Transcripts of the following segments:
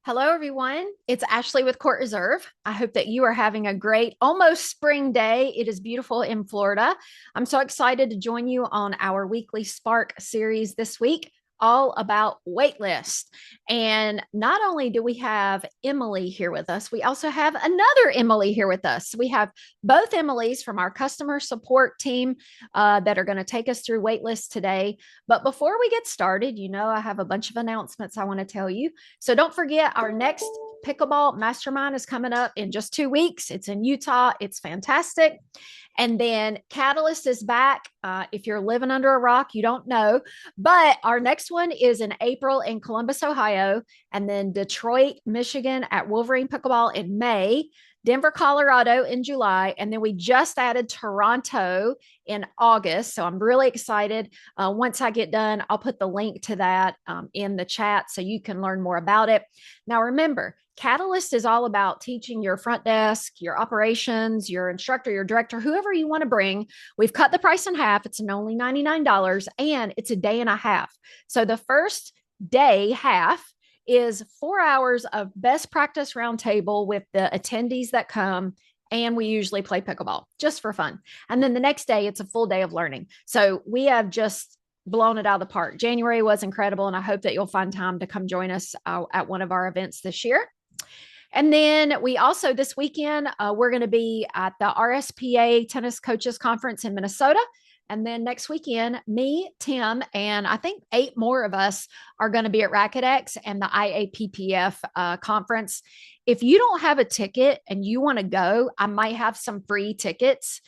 Hello, everyone. It's Ashley with CourtReserve. I hope that you are having a great, almost spring day. It is beautiful in Florida. I'm so excited to join you on our weekly Spark series this week, all about Waitlist. And not only do we have Emily here with us, we also have another Emily here with us. We have both Emilys from our customer support team that are going to take us through Waitlist today. But before we get started, I have a bunch of announcements I want to tell you. So don't forget, our next pickleball mastermind is coming up in just 2 weeks. It's in Utah. It's fantastic. And then Catalyst is back. If you're living under a rock, you don't know. But our next one is in April in Columbus, Ohio, and then Detroit, Michigan at Wolverine Pickleball in May. Denver, Colorado in July. And then we just added Toronto in August. So I'm really excited. Once I get done, I'll put the link to that in the chat so you can learn more about it. Now, remember, Catalyst is all about teaching your front desk, your operations, your instructor, your director, whoever you want to bring. We've cut the price in half. It's only $99 and it's a day and a half. So the first day half is 4 hours of best practice roundtable with the attendees that come. And we usually play pickleball just for fun. And then the next day, it's a full day of learning. So we have just blown it out of the park. January was incredible. And I hope that you'll find time to come join us at one of our events this year. And then we also, this weekend, we're going to be at the RSPA Tennis Coaches Conference in Minnesota. And then next weekend, me, Tim, and I think 8 more of us are going to be at RacketX and the IAPPF conference. If you don't have a ticket and you want to go, I might have some free tickets.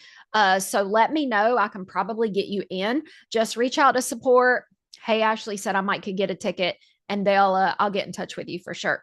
So let me know. I can probably get you in. Just reach out to support. Hey, Ashley said I might could get a ticket, and I'll get in touch with you for sure.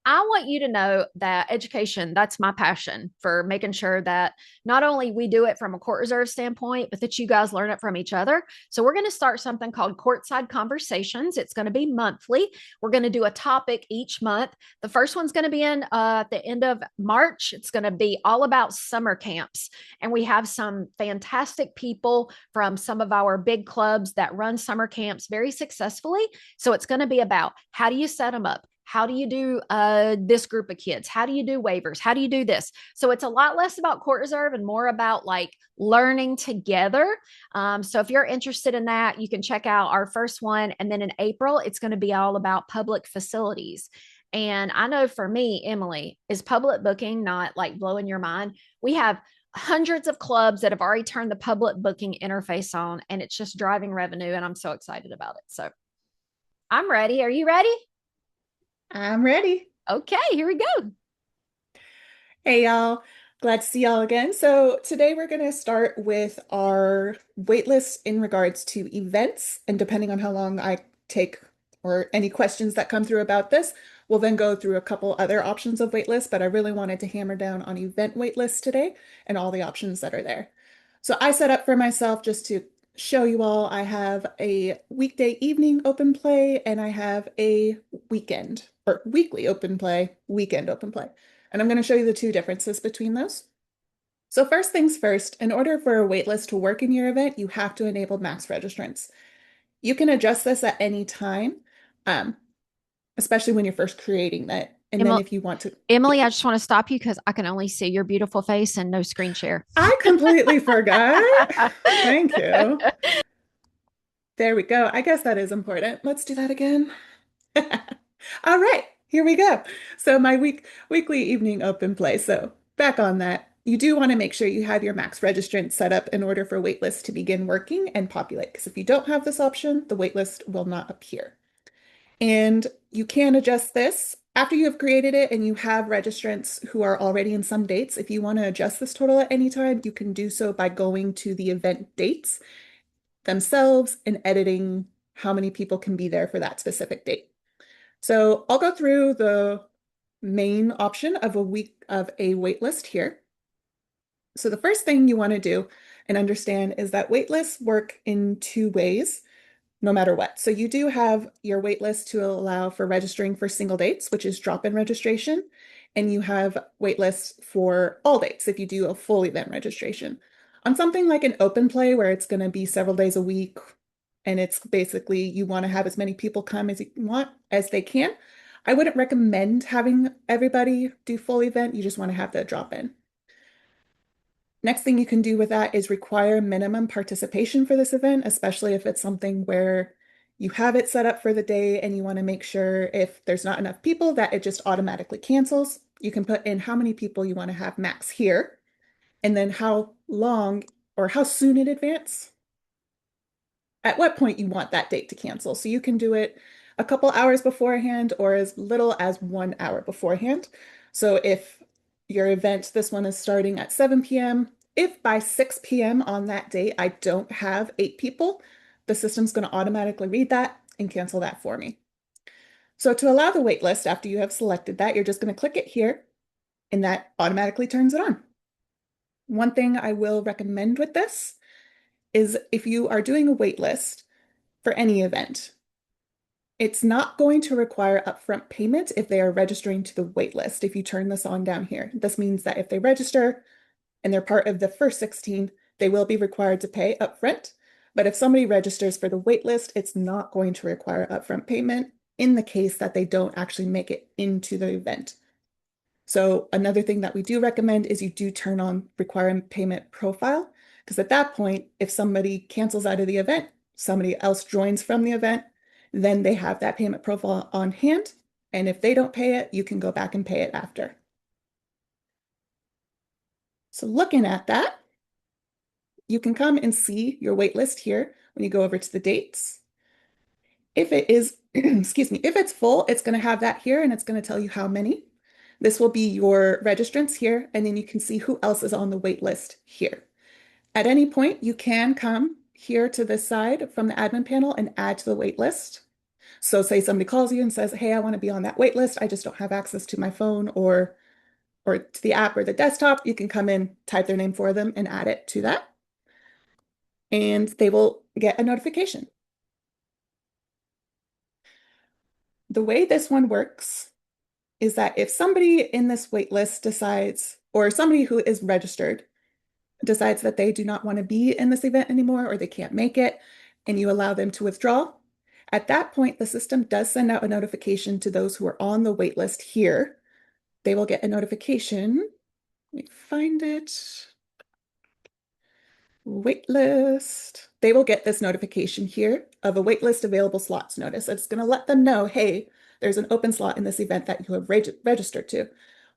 I want you to know that education, that's my passion for making sure that not only we do it from a CourtReserve standpoint, but that you guys learn it from each other. So we're going to start something called Courtside Conversations. It's going to be monthly. We're going to do a topic each month. The first one's going to be at the end of March. It's going to be all about summer camps. And we have some fantastic people from some of our big clubs that run summer camps very successfully. So it's going to be about how do you set them up? How do you do this group of kids? How do you do waivers? How do you do this? So it's a lot less about CourtReserve and more about like learning together. So if you're interested in that, you can check out our first one. And then in April, it's going to be all about public facilities. And I know for me, Emily, is public booking not like blowing your mind? We have hundreds of clubs that have already turned the public booking interface on, and it's just driving revenue. And I'm so excited about it. So I'm ready. Are you ready? I'm ready. Okay, here we go. Hey, y'all. Glad to see y'all again. So today we're going to start with our waitlist in regards to events. And depending on how long I take or any questions that come through about this, we'll then go through a couple other options of waitlist. But I really wanted to hammer down on event waitlists today and all the options that are there. So I set up for myself just to show you all, I have a weekday evening open play and I have a weekend or weekly open play, weekend open play. And I'm going to show you the two differences between those. So first things first, in order for a waitlist to work in your event, you have to enable max registrants. You can adjust this at any time, especially when you're first creating that. And then if you want to, Emily, I just want to stop you because I can only see your beautiful face and no screen share. I completely forgot. Thank you. There we go. I guess that is important. Let's do that again. All right, here we go. So my weekly evening open play. So back on that, you do want to make sure you have your max registrant set up in order for waitlist to begin working and populate. Because if you don't have this option, the waitlist will not appear. And you can adjust this after you have created it and you have registrants who are already in some dates. If you want to adjust this total at any time, you can do so by going to the event dates themselves and editing how many people can be there for that specific date. So I'll go through the main option of a week of a waitlist here. So the first thing you want to do and understand is that waitlists work in 2 ways, no matter what. So you do have your waitlist to allow for registering for single dates, which is drop-in registration, and you have waitlists for all dates if you do a full event registration. On something like an open play where it's going to be several days a week, and it's basically you want to have as many people come as you want as they can, I wouldn't recommend having everybody do full event. You just want to have the drop in. Next thing you can do with that is require minimum participation for this event, especially if it's something where you have it set up for the day and you want to make sure if there's not enough people that it just automatically cancels. You can put in how many people you want to have max here, and then how long or how soon in advance, at what point you want that date to cancel. So you can do it a couple hours beforehand or as little as 1 hour beforehand. So if your event, this one is starting at 7 p.m., if by 6 p.m. on that date I don't have 8 people, the system's going to automatically read that and cancel that for me. So to allow the wait list after you have selected that, you're just going to click it here and that automatically turns it on. One thing I will recommend with this is if you are doing a wait list for any event, it's not going to require upfront payment if they are registering to the wait list. If you turn this on down here, this means that if they register and they're part of the first 16, they will be required to pay upfront. But if somebody registers for the wait list, it's not going to require upfront payment in the case that they don't actually make it into the event. So another thing that we do recommend is you do turn on require payment profile, because at that point, if somebody cancels out of the event, somebody else joins from the event, then they have that payment profile on hand. And if they don't pay it, you can go back and pay it after. So looking at that, you can come and see your wait list here when you go over to the dates. If it is, excuse me, if it's full, it's going to have that here and it's going to tell you how many. This will be your registrants here, and then you can see who else is on the wait list here. At any point, you can come here to this side from the admin panel and add to the wait list. So say somebody calls you and says, hey, I want to be on that wait list. I just don't have access to my phone or to the app or the desktop. You can come in, type their name for them, and add it to that. And they will get a notification. The way this one works is that if somebody in this wait list decides, or somebody who is registered decides that they do not want to be in this event anymore or they can't make it, and you allow them to withdraw, at that point, the system does send out a notification to those who are on the wait list here. They will get a notification. Let me find it. Waitlist. They will get this notification here of a waitlist available slots notice. It's going to let them know, hey, there's an open slot in this event that you have registered to.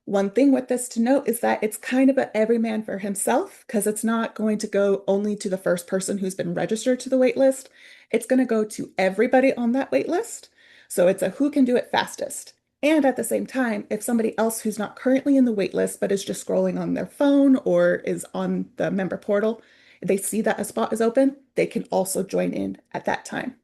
One thing with this to note is that it's kind of a every man for himself, because it's not going to go only to the first person who's been registered to the wait list. It's going to go to everybody on that wait list. So it's a who can do it fastest. And at the same time, if somebody else who's not currently in the wait list but is just scrolling on their phone or is on the member portal, they see that a spot is open, they can also join in at that time.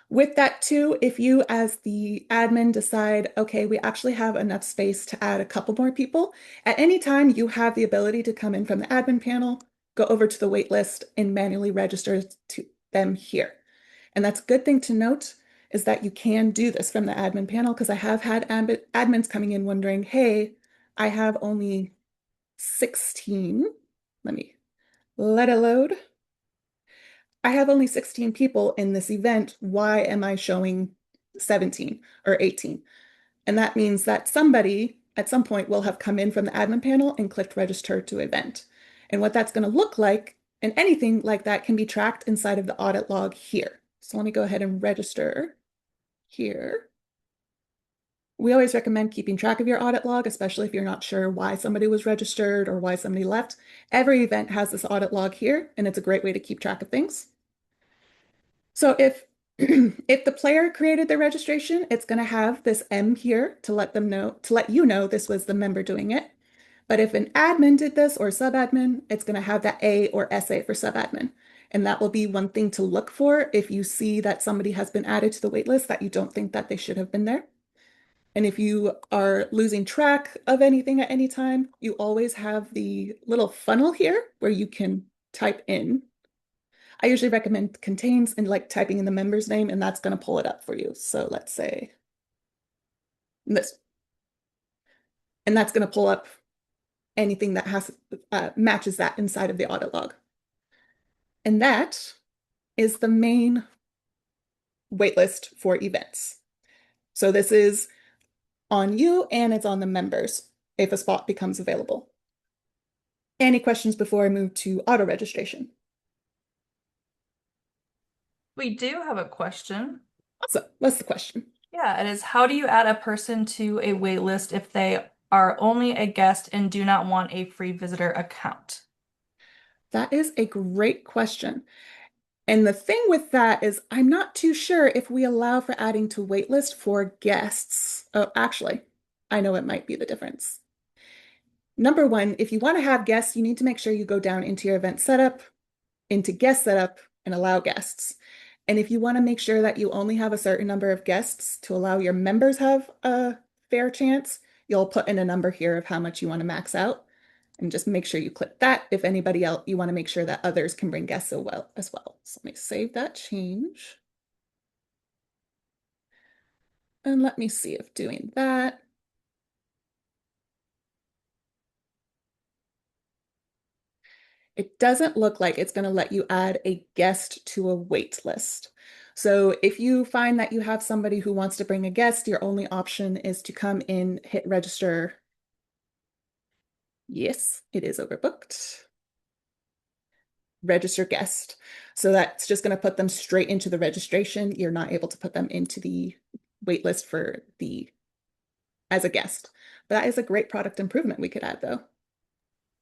With that too, if you as the admin decide, okay, we actually have enough space to add a couple more people, at any time you have the ability to come in from the admin panel, go over to the wait list and manually register to them here. And that's a good thing to note is that you can do this from the admin panel, because I have had admins coming in wondering, hey, I have only 16. Let me let it load. I have only 16 people in this event. Why am I showing 17 or 18? And that means that somebody at some point will have come in from the admin panel and clicked register to event. And what that's going to look like, and anything like that can be tracked inside of the audit log here. So let me go ahead and register here. We always recommend keeping track of your audit log, especially if you're not sure why somebody was registered or why somebody left. Every event has this audit log here, and it's a great way to keep track of things. So if if the player created the registration, it's going to have this M here to let them know, to let you know this was the member doing it. But if an admin did this or sub-admin, it's going to have that A or SA for sub-admin. And that will be one thing to look for if you see that somebody has been added to the waitlist that you don't think that they should have been there. And if you are losing track of anything at any time, you always have the little funnel here where you can type in. I usually recommend contains and like typing in the member's name, and that's going to pull it up for you. So let's say this, and that's going to pull up anything that has matches that inside of the audit log. And that is the main waitlist for events. So this is on you and it's on the members if a spot becomes available. Any questions before I move to auto registration? We do have a question. Awesome. What's the question? Yeah, it is how do you add a person to a wait list if they are only a guest and do not want a free visitor account? That is a great question. And the thing with that is I'm not too sure if we allow for adding to waitlist for guests. Oh, actually, I know it might be the difference. Number one, if you want to have guests, you need to make sure you go down into your event setup, into guest setup, and allow guests. And if you want to make sure that you only have a certain number of guests to allow your members have a fair chance, you'll put in a number here of how much you want to max out. And just make sure you click that. If anybody else, you want to make sure that others can bring guests as well. So let me save that change. And let me see if doing that. It doesn't look like it's going to let you add a guest to a wait list. So if you find that you have somebody who wants to bring a guest, your only option is to come in, hit register. Yes, it is overbooked. Register guest. So that's just going to put them straight into the registration. You're not able to put them into the wait list for as a guest. But that is a great product improvement we could add though.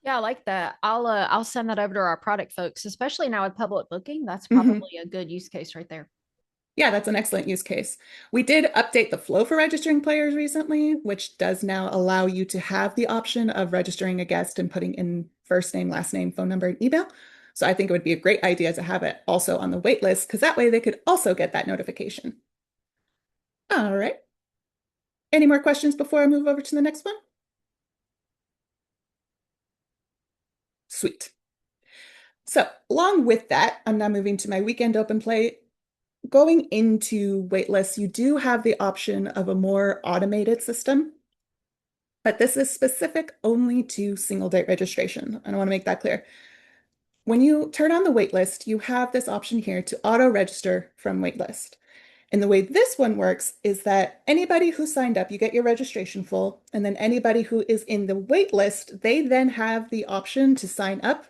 Yeah, I like that. I'll send that over to our product folks, especially now with public booking. That's Mhm. probably a good use case right there. Yeah, that's an excellent use case. We did update the flow for registering players recently, which does now allow you to have the option of registering a guest and putting in first name, last name, phone number, and email. So I think it would be a great idea to have it also on the wait list because that way they could also get that notification. All right. Any more questions before I move over to the next one? Sweet. So along with that, I'm now moving to my weekend open play. Going into waitlists, you do have the option of a more automated system, but this is specific only to single date registration. I want to make that clear. When you turn on the waitlist, you have this option here to auto register from waitlist. And the way this one works is that anybody who signed up, you get your registration full, and then anybody who is in the wait list, they then have the option to sign up.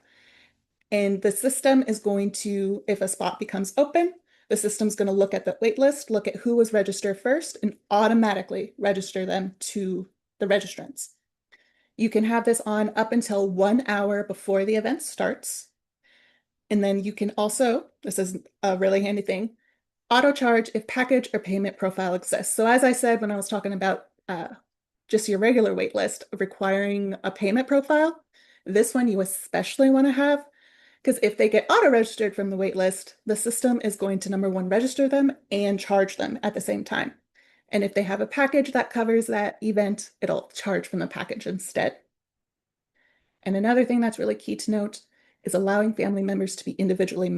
And the system is going to, if a spot becomes open, the system's going to look at the wait list, look at who was registered first, and automatically register them to the registrants. You can have this on up until 1 hour before the event starts. And then you can also, this is a really handy thing, auto charge if package or payment profile exists. So as I said when I was talking about just your regular wait list requiring a payment profile, this one you especially want to have because if they get auto-registered from the wait list, the system is going to number one, register them and charge them at the same time. And if they have a package that covers that event, it'll charge from the package instead. And another thing that's really key to note is allowing family members to be individually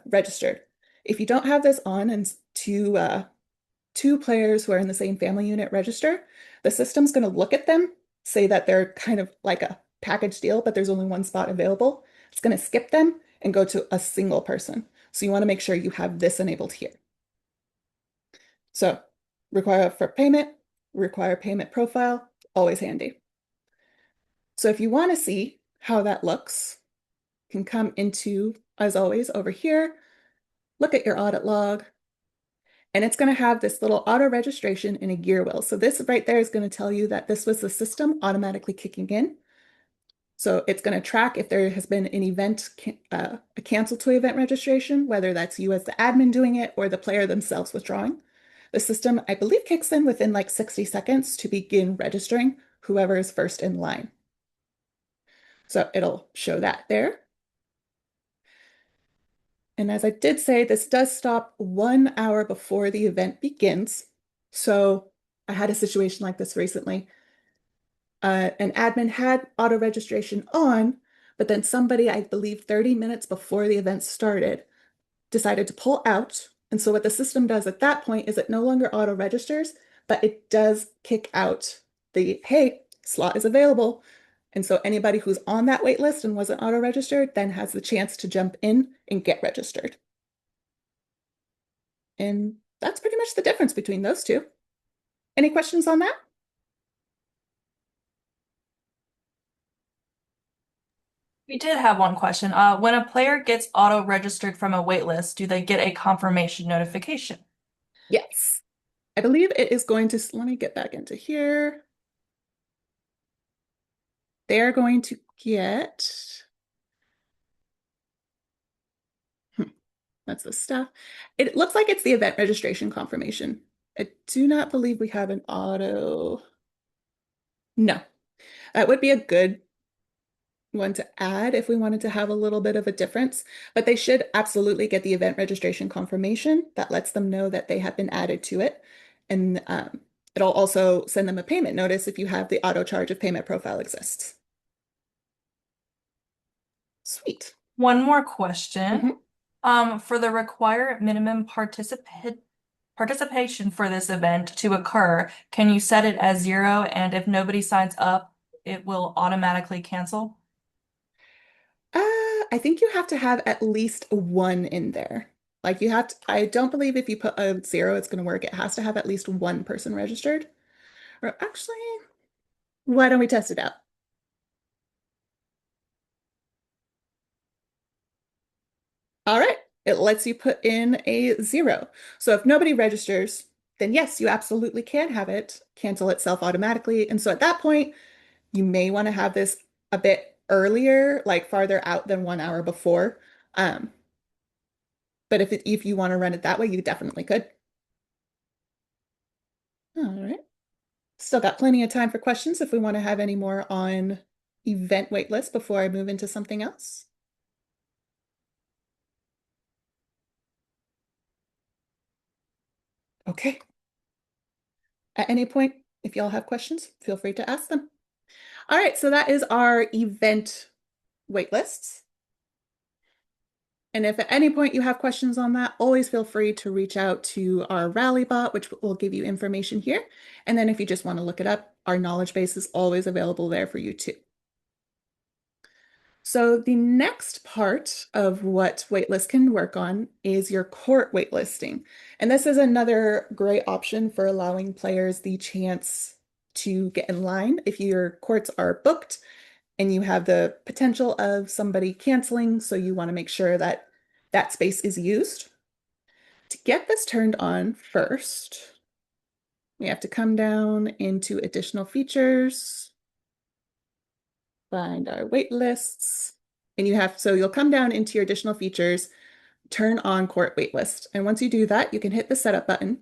registered. If you don't have this on and two players who are in the same family unit register, the system's going to look at them, say that they're kind of like a package deal, but there's only one spot available. It's going to skip them and go to a single person. So you want to make sure you have this enabled here. So require for payment, require payment profile, always handy. So if you want to see how that looks, you can come into, as always, over here, look at your audit log, and it's going to have this little auto registration in a gear wheel. So this right there is going to tell you that this was the system automatically kicking in. So it's going to track if there has been an event, a cancel to event registration, whether that's you as the admin doing it or the player themselves withdrawing. The system, I believe, kicks in within like 60 seconds to begin registering whoever is first in line. So it'll show that there. And as I did say, this does stop 1 hour before the event begins. So I had a situation like this recently. An admin had auto registration on, but then somebody, I believe 30 minutes before the event started, decided to pull out. And so what the system does at that point is it no longer auto registers, but it does kick out the, hey, slot is available. And so anybody who's on that wait list and wasn't auto registered then has the chance to jump in and get registered. And that's pretty much the difference between those two. Any questions on that? We did have one question. When a player gets auto-registered from a waitlist, do they get a confirmation notification? Yes. I believe it is going to, let me get back into here. They're going to get, that's the stuff. It looks like it's the event registration confirmation. I do not believe we have an auto. No, that would be a good one to add if we wanted to have a little bit of a difference, but they should absolutely get the event registration confirmation that lets them know that they have been added to it. And it'll also send them a payment notice if you have the auto charge of payment profile exists. Sweet. One more question. Mhm. For the required minimum participation for this event to occur, can you set it as 0? And if nobody signs up, it will automatically cancel? I think you have to have at least one in there. Like you have to, I don't believe if you put a 0, it's going to work. It has to have at least one person registered. Or actually, why don't we test it out? All right, it lets you put in a 0. So if nobody registers, then yes, you absolutely can have it cancel itself automatically. And so at that point, you may want to have this a bit earlier, like farther out than 1 hour before. Um, but if you want to run it that way, you definitely could. All right. Still got plenty of time for questions if we want to have any more on event waitlist before I move into something else. Okay. At any point, if y'all have questions, feel free to ask them. All right, so that is our event waitlists. And if at any point you have questions on that, always feel free to reach out to our Rally bot, which will give you information here. And then if you just want to look it up, our knowledge base is always available there for you too. So the next part of what waitlist can work on is your court waitlisting. And this is another great option for allowing players the chance to get in line if your courts are booked and you have the potential of somebody canceling, so you want to make sure that that space is used. To get this turned on first, we have to come down into additional features, find our wait lists, and you'll come down into your additional features, turn on court waitlist. And once you do that, you can hit the setup button,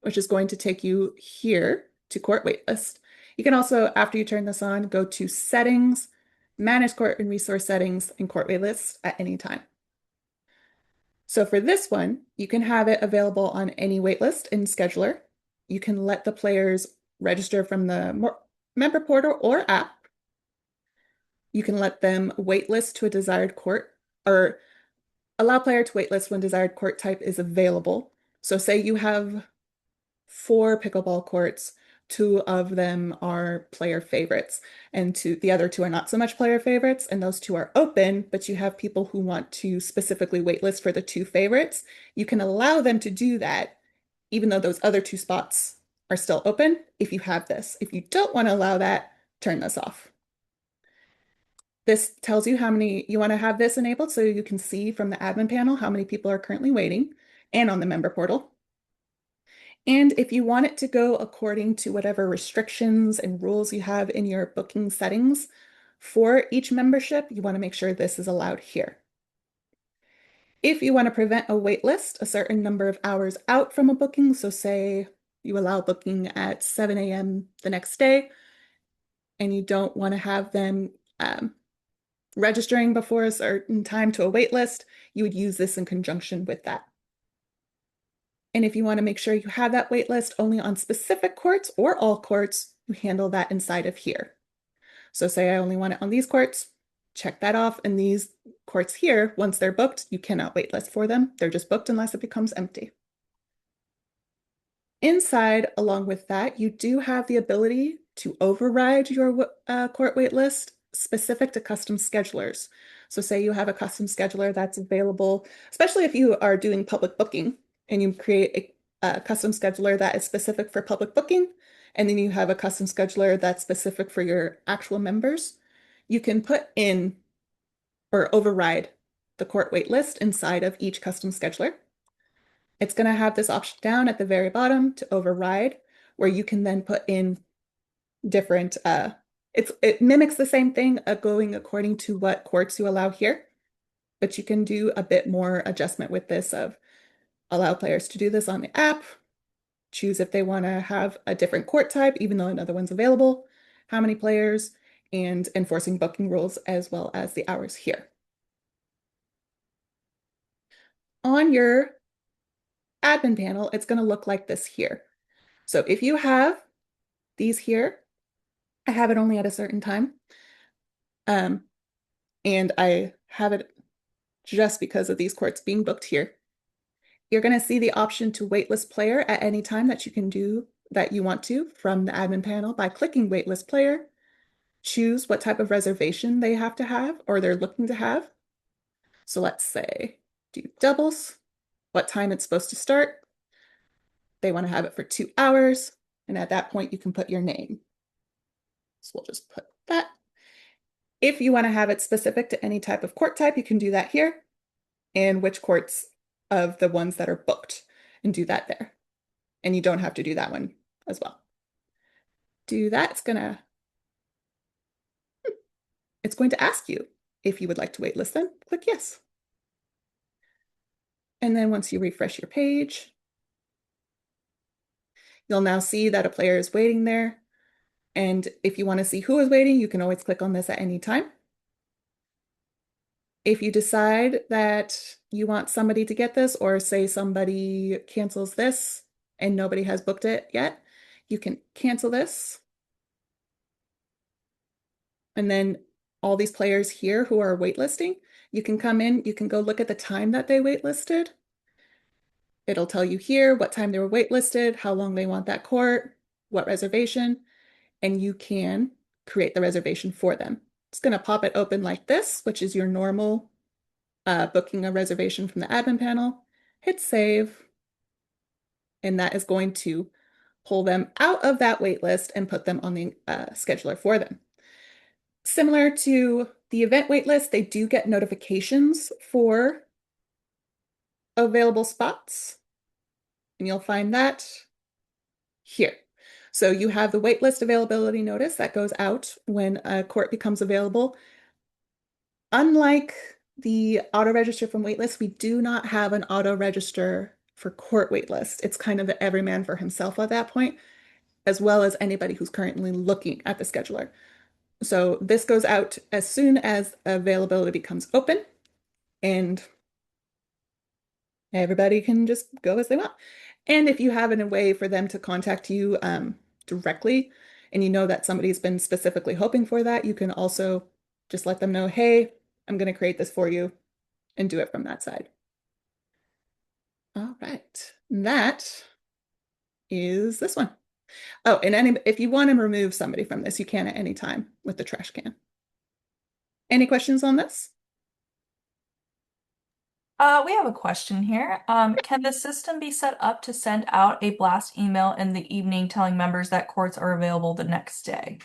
which is going to take you here to court waitlist. You can also, after you turn this on, go to settings, manage court and resource settings, and court waitlist at any time. So for this one, you can have it available on any waitlist in scheduler. You can let the players register from the member portal or app. You can let them waitlist to a desired court or allow player to waitlist when desired court type is available. So say you have 4 pickleball courts, 2 of them are player favorites, and the other 2 are not so much player favorites, and those 2 are open, but you have people who want to specifically waitlist for the 2 favorites. You can allow them to do that, even though those other 2 spots are still open if you have this. If you don't want to allow that, turn this off. This tells you how many you want to have this enabled so you can see from the admin panel how many people are currently waiting and on the member portal. And if you want it to go according to whatever restrictions and rules you have in your booking settings for each membership, you want to make sure this is allowed here. If you want to prevent a wait list a certain number of hours out from a booking, so say you allow booking at 7 a.m. the next day, and you don't want to have them registering before a certain time to a wait list, you would use this in conjunction with that. And if you want to make sure you have that wait list only on specific courts or all courts, you handle that inside of here. So say I only want it on these courts, check that off. And these courts here, once they're booked, you cannot wait list for them. They're just booked unless it becomes empty. Inside, along with that, you do have the ability to override your court wait list specific to custom schedulers. So say you have a custom scheduler that's available, especially if you are doing public booking and you create a custom scheduler that is specific for public booking, and then you have a custom scheduler that's specific for your actual members. You can put in or override the court wait list inside of each custom scheduler. It's going to have this option down at the very bottom to override, where you can then put in different, it mimics the same thing going according to what courts you allow here, but you can do a bit more adjustment with this of allow players to do this on the app, choose if they want to have a different court type, even though another one's available, how many players, and enforcing booking rules as well as the hours here. On your admin panel, it's going to look like this here. So if you have these here, I have it only at a certain time. And I have it just because of these courts being booked here. You're going to see the option to waitlist player at any time that you can do that you want to from the admin panel by clicking waitlist player. Choose what type of reservation they have to have or they're looking to have. So let's say do doubles, what time it's supposed to start. They want to have it for 2 hours. And at that point, you can put your name. So we'll just put that. If you want to have it specific to any type of court type, you can do that here. And which courts of the ones that are booked and do that there. And you don't have to do that one as well. Do that. It's going to ask you if you would like to waitlist them. Click yes. And then once you refresh your page, you'll now see that a player is waiting there. And if you want to see who is waiting, you can always click on this at any time. If you decide that you want somebody to get this, or say somebody cancels this and nobody has booked it yet, you can cancel this. And then all these players here who are waitlisting, you can come in, you can go look at the time that they waitlisted. It'll tell you here what time they were waitlisted, how long they want that court, what reservation, and you can create the reservation for them. It's going to pop it open like this, which is your normal booking a reservation from the admin panel. Hit save, and that is going to pull them out of that wait list and put them on the scheduler for them. Similar to the event wait list, they do get notifications for available spots, and you'll find that here. So you have the waitlist availability notice that goes out when a court becomes available. Unlike the auto register from waitlist, we do not have an auto register for court waitlist. It's kind of every man for himself at that point, as well as anybody who's currently looking at the scheduler. So this goes out as soon as availability becomes open, and everybody can just go as they want. And if you have a way for them to contact you directly, and you know that somebody's been specifically hoping for that, you can also just let them know, hey, I'm going to create this for you, and do it from that side. All right, that is this one. Oh, and if you want to remove somebody from this, you can at any time with the trash can. Any questions on this? We have a question here. Can the system be set up to send out a blast email in the evening telling members that courts are available the next day?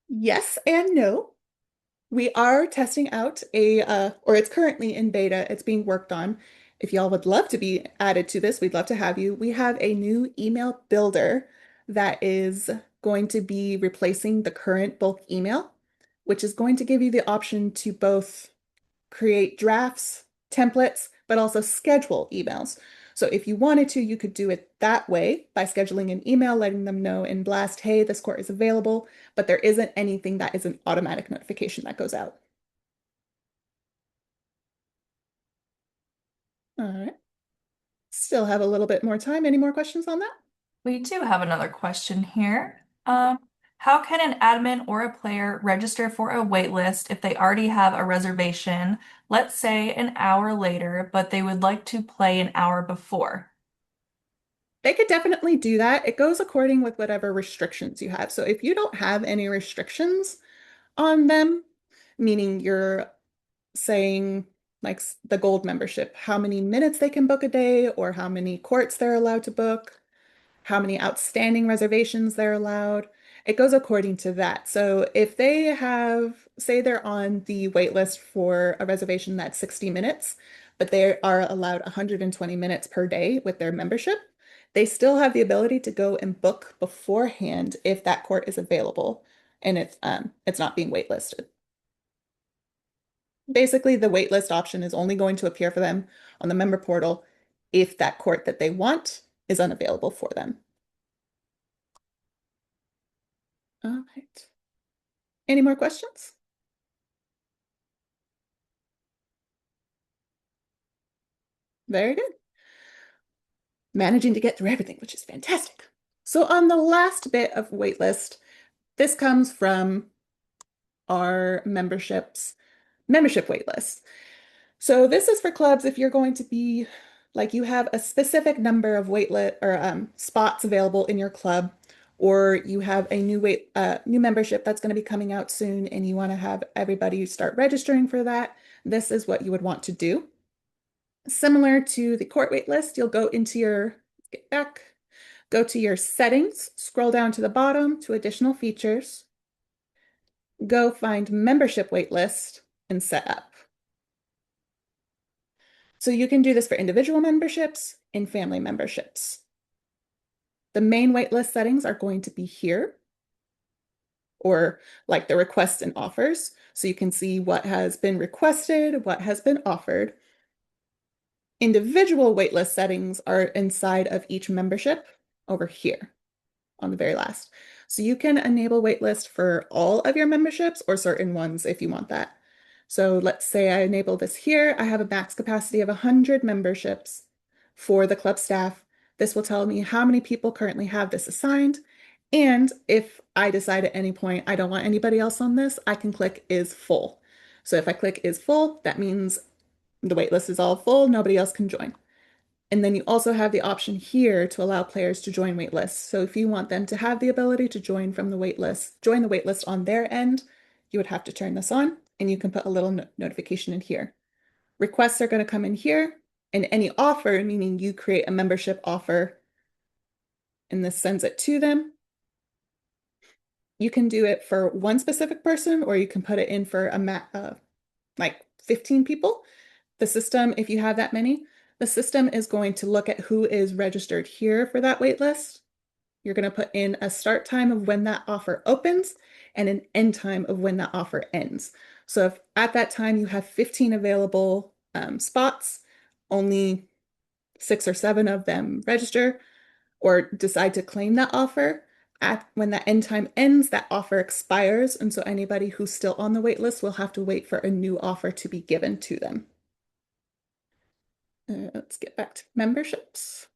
Yes and no. We are testing out or it's currently in beta. It's being worked on. If y'all would love to be added to this, we'd love to have you. We have a new email builder that is going to be replacing the current bulk email, which is going to give you the option to both create drafts, templates, but also schedule emails. So if you wanted to, you could do it that way by scheduling an email, letting them know in blast, hey, this court is available, but there isn't anything that is an automatic notification that goes out. All right. Still have a little bit more time. Any more questions on that? We do have another question here. How can an admin or a player register for a waitlist if they already have a reservation, let's say an hour later, but they would like to play an hour before? They could definitely do that. It goes according with whatever restrictions you have. So if you don't have any restrictions on them, meaning you're saying like the gold membership, how many minutes they can book a day or how many courts they're allowed to book, how many outstanding reservations they're allowed. It goes according to that. So if they have, say they're on the wait list for a reservation that's 60 minutes, but they are allowed 120 minutes per day with their membership, they still have the ability to go and book beforehand if that court is available and it's not being waitlisted. Basically, the waitlist option is only going to appear for them on the member portal if that court that they want is unavailable for them. All right. Any more questions? Very good. Managing to get through everything, which is fantastic. So on the last bit of waitlist, this comes from our membership waitlist. So this is for clubs if you're going to be like you have a specific number of waitlist or spots available in your club, or you have a new membership that's going to be coming out soon, and you want to have everybody start registering for that. This is what you would want to do. Similar to the court waitlist, you'll go into your get back, go to your settings, scroll down to the bottom to additional features, go find membership waitlist and set up. So you can do this for individual memberships and family memberships. The main waitlist settings are going to be here, or like the requests and offers. So you can see what has been requested, what has been offered. Individual waitlist settings are inside of each membership over here on the very last. So you can enable waitlist for all of your memberships or certain ones if you want that. So let's say I enable this here. I have a max capacity of 100 memberships for the club staff. This will tell me how many people currently have this assigned. And if I decide at any point I don't want anybody else on this, I can click is full. So if I click is full, that means the waitlist is all full, nobody else can join. And then you also have the option here to allow players to join waitlists. So if you want them to have the ability to join from the waitlist, join the waitlist on their end, you would have to turn this on, and you can put a little notification in here. Requests are going to come in here, and any offer, meaning you create a membership offer, and this sends it to them. You can do it for one specific person, or you can put it in for like 15 people. The system, if you have that many, the system is going to look at who is registered here for that wait list. You're going to put in a start time of when that offer opens and an end time of when that offer ends. So if at that time you have 15 available spots, only 6 or 7 of them register or decide to claim that offer. When that end time ends, that offer expires. And so anybody who's still on the wait list will have to wait for a new offer to be given to them. Let's get back to memberships.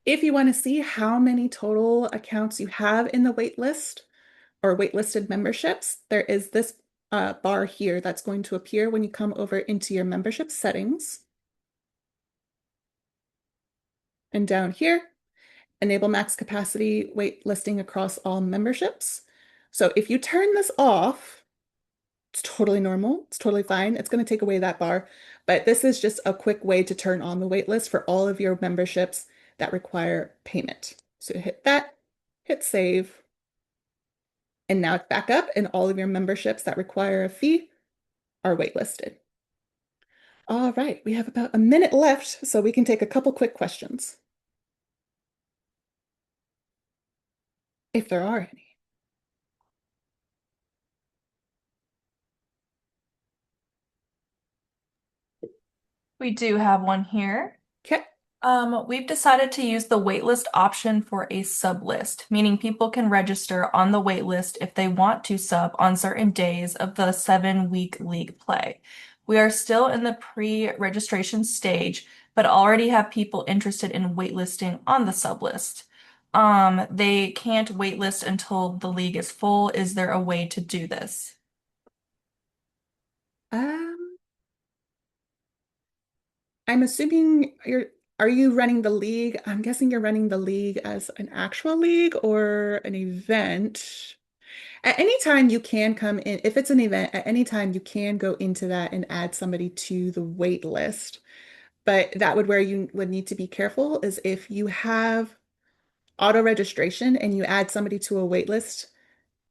If you want to see how many total accounts you have in the wait list or waitlisted memberships, there is this bar here that's going to appear when you come over into your membership settings. And down here, enable max capacity waitlisting across all memberships. So if you turn this off, it's totally normal. It's totally fine. It's going to take away that bar, but this is just a quick way to turn on the wait list for all of your memberships that require payment. So hit that, hit save, and now it's back up and all of your memberships that require a fee are waitlisted. All right, we have about a minute left, so we can take a couple quick questions. If there are any. We do have one here. Okay. We've decided to use the waitlist option for a sub list, meaning people can register on the waitlist if they want to sub on certain days of the 7-week league play. We are still in the pre-registration stage, but already have people interested in waitlisting on the sub list. They can't waitlist until the league is full. Is there a way to do this? I'm assuming are you running the league? I'm guessing you're running the league as an actual league or an event. At any time you can come in, if it's an event, at any time you can go into that and add somebody to the wait list. But that would where you would need to be careful is if you have auto registration and you add somebody to a wait list,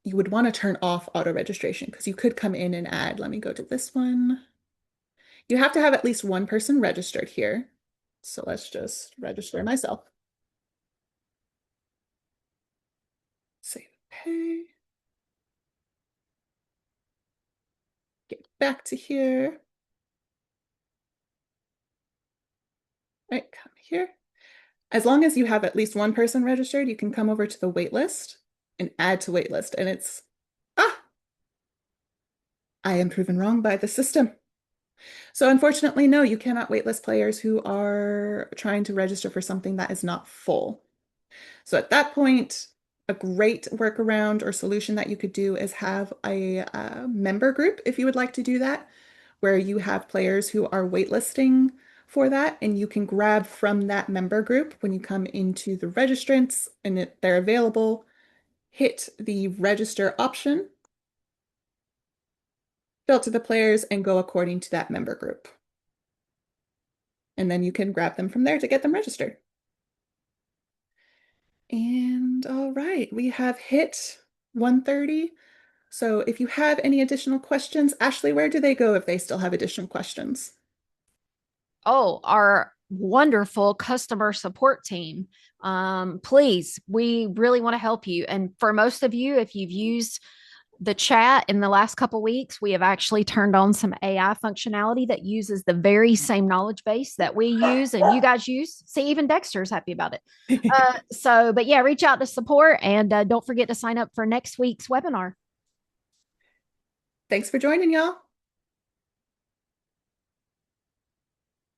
you would want to turn off auto registration because you could come in and add. Let me go to this one. You have to have at least one person registered here. So let's just register myself. Say okay. Get back to here. All right, come here. As long as you have at least one person registered, you can come over to the wait list and add to wait list. And it's, I am proven wrong by the system. So unfortunately, no, you cannot waitlist players who are trying to register for something that is not full. So at that point, a great workaround or solution that you could do is have a member group if you would like to do that, where you have players who are waitlisting for that, and you can grab from that member group when you come into the registrants and they're available, hit the register option, filter the players, and go according to that member group. And then you can grab them from there to get them registered. And all right, we have hit 1:30. So if you have any additional questions, Ashley, where do they go if they still have additional questions? Oh, our wonderful customer support team. Please, we really want to help you. And for most of you, if you've used the chat in the last couple of weeks, we have actually turned on some AI functionality that uses the very same knowledge base that we use and you guys use. See, even Dexter's happy about it. But yeah, reach out to support and don't forget to sign up for next week's webinar. Thanks for joining, y'all.